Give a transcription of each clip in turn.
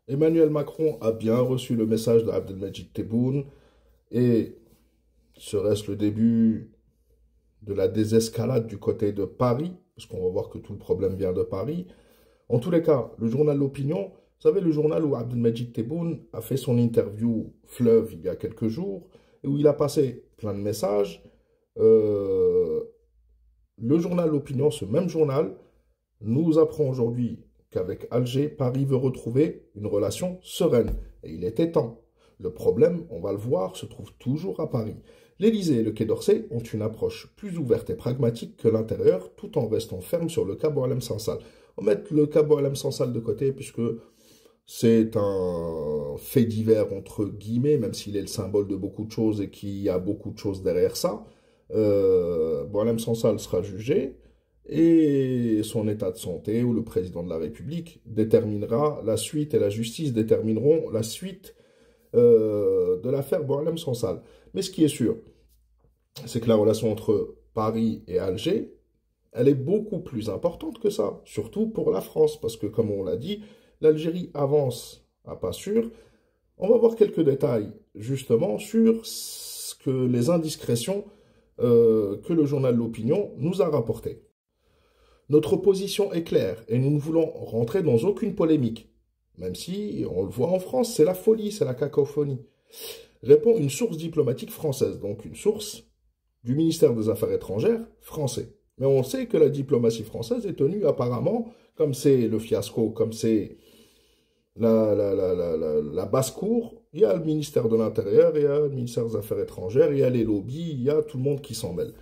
Emmanuel Macron a bien reçu le message d'Abdelmajid Tebboune et serait-ce le début de la désescalade du côté de Paris, parce qu'on va voir que tout le problème vient de Paris. En tous les cas, le journal L'Opinion, vous savez, le journal où Abdelmajid Tebboune a fait son interview Fleuve il y a quelques jours, et où il a passé plein de messages. Le journal L'Opinion, ce même journal, nous apprend aujourd'hui qu'avec Alger, Paris veut retrouver une relation sereine. Et il était temps. Le problème, on va le voir, se trouve toujours à Paris. L'Élysée et le Quai d'Orsay ont une approche plus ouverte et pragmatique que l'intérieur, tout en restant ferme sur le cas Boualem Sansal. On va mettre le cas Boualem Sansal de côté, puisque c'est un fait divers, entre guillemets, même s'il est le symbole de beaucoup de choses et qu'il y a beaucoup de choses derrière ça. Boualem Sansal sera jugé et son état de santé ou le président de la République déterminera la suite et la justice détermineront la suite de l'affaire Boualem Sansal. Mais ce qui est sûr, c'est que la relation entre Paris et Alger, elle est beaucoup plus importante que ça, surtout pour la France, parce que comme on l'a dit, l'Algérie avance à pas sûr. On va voir quelques détails justement sur ce que les indiscrétions que le journal L'Opinion nous a rapportées. Notre position est claire et nous ne voulons rentrer dans aucune polémique. Même si, on le voit en France, c'est la folie, c'est la cacophonie. Répond une source diplomatique française, donc une source du ministère des Affaires étrangères français. Mais on sait que la diplomatie française est tenue apparemment, comme c'est le fiasco, comme c'est la basse-cour, il y a le ministère de l'Intérieur, il y a le ministère des Affaires étrangères, il y a les lobbies, il y a tout le monde qui s'en mêle.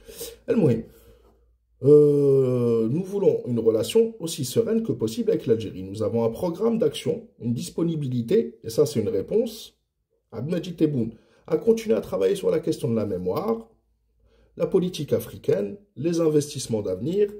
Nous voulons une relation aussi sereine que possible avec l'Algérie. Nous avons un programme d'action, une disponibilité, et ça c'est une réponse, Abdelmajid Tebboune a continué à travailler sur la question de la mémoire, la politique africaine, les investissements d'avenir,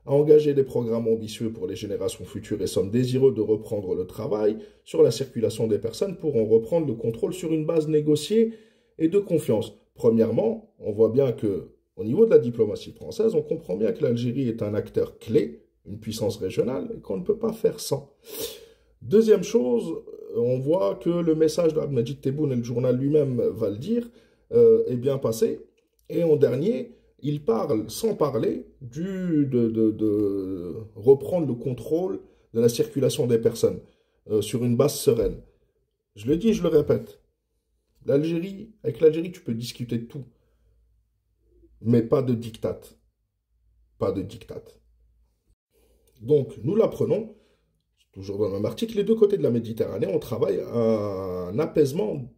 à engager des programmes ambitieux pour les générations futures et sommes désireux de reprendre le travail sur la circulation des personnes pour en reprendre le contrôle sur une base négociée et de confiance. Premièrement, on voit bien que au niveau de la diplomatie française, on comprend bien que l'Algérie est un acteur clé, une puissance régionale, et qu'on ne peut pas faire sans. Deuxième chose, on voit que le message d'Abdelmajid Tebboune, et le journal lui-même va le dire, est bien passé. Et en dernier, il parle, sans parler, de reprendre le contrôle de la circulation des personnes sur une base sereine. Je le dis, je le répète. L'Algérie, avec l'Algérie, tu peux discuter de tout. Mais pas de diktat. Pas de diktat. Donc, nous l'apprenons, toujours dans le même article, les deux côtés de la Méditerranée, on travaille à un apaisement.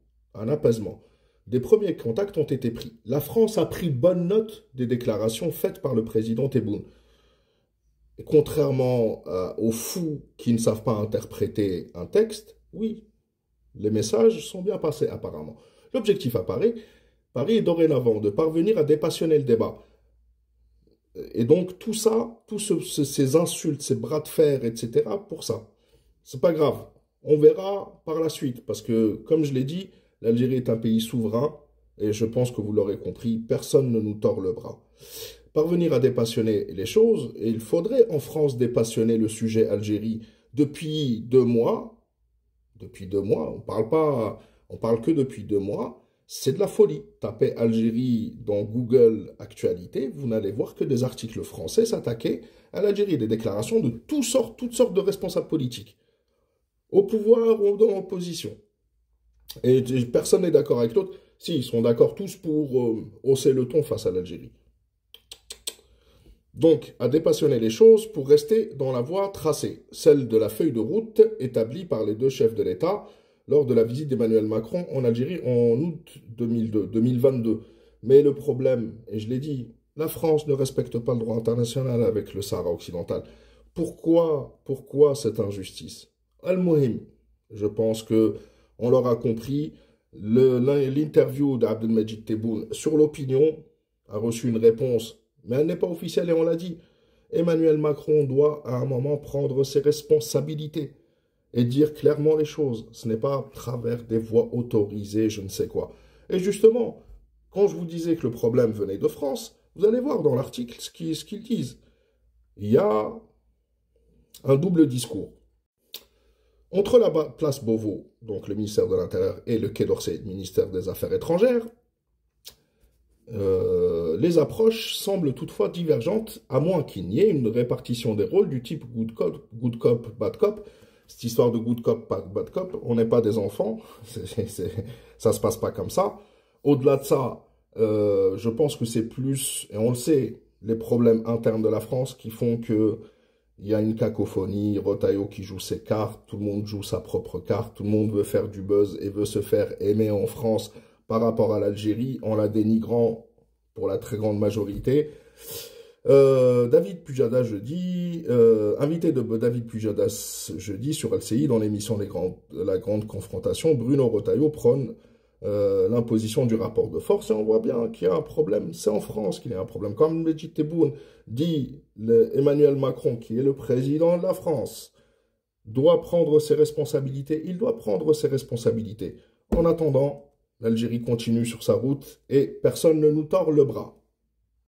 Des premiers contacts ont été pris. La France a pris bonne note des déclarations faites par le président Tebboune. Et contrairement aux fous qui ne savent pas interpréter un texte, oui, les messages sont bien passés apparemment. L'objectif à Paris est dorénavant de parvenir à dépassionner le débat. Et donc tout ça, ces insultes, ces bras de fer, etc., pour ça. C'est pas grave. On verra par la suite, parce que, comme je l'ai dit, l'Algérie est un pays souverain, et je pense que vous l'aurez compris, personne ne nous tord le bras. Parvenir à dépassionner les choses, et il faudrait en France dépassionner le sujet Algérie depuis 2 mois. Depuis 2 mois, on parle que depuis 2 mois. C'est de la folie. Tapez Algérie dans Google Actualité, vous n'allez voir que des articles français s'attaquer à l'Algérie, des déclarations de toutes sortes de responsables politiques, au pouvoir ou dans l'opposition. Et personne n'est d'accord avec l'autre. Si, ils sont d'accord tous pour hausser le ton face à l'Algérie. Donc, à dépassionner les choses pour rester dans la voie tracée, celle de la feuille de route établie par les deux chefs de l'État lors de la visite d'Emmanuel Macron en Algérie en août 2022. Mais le problème, et je l'ai dit, la France ne respecte pas le droit international avec le Sahara occidental. Pourquoi cette injustice? Al-Mohim, je pense que on l'aura compris, l'interview d'Abdelmajid Tebboune sur l'opinion a reçu une réponse, mais elle n'est pas officielle et on l'a dit. Emmanuel Macron doit à un moment prendre ses responsabilités et dire clairement les choses. Ce n'est pas à travers des voix autorisées, je ne sais quoi. Et justement, quand je vous disais que le problème venait de France, vous allez voir dans l'article ce qu'ils disent. Il y a un double discours. Entre la place Beauvau, donc le ministère de l'Intérieur, et le Quai d'Orsay, le ministère des Affaires étrangères, les approches semblent toutefois divergentes, à moins qu'il n'y ait une répartition des rôles du type good cop, bad cop. Cette histoire de good cop, bad cop, on n'est pas des enfants, ça se passe pas comme ça. Au-delà de ça, je pense que c'est plus, et on le sait, les problèmes internes de la France qui font que il y a une cacophonie, Retailleau qui joue ses cartes, tout le monde joue sa propre carte, tout le monde veut faire du buzz et veut se faire aimer en France par rapport à l'Algérie, en la dénigrant pour la très grande majorité. David Pujadas jeudi, invité de David Pujadas jeudi sur LCI dans l'émission La Grande Confrontation, Bruno Retailleau prône l'imposition du rapport de force, et on voit bien qu'il y a un problème. C'est en France qu'il y a un problème. Comme Medjid Tebboune dit, Emmanuel Macron, qui est le président de la France, doit prendre ses responsabilités. Il doit prendre ses responsabilités. En attendant, l'Algérie continue sur sa route et personne ne nous tord le bras.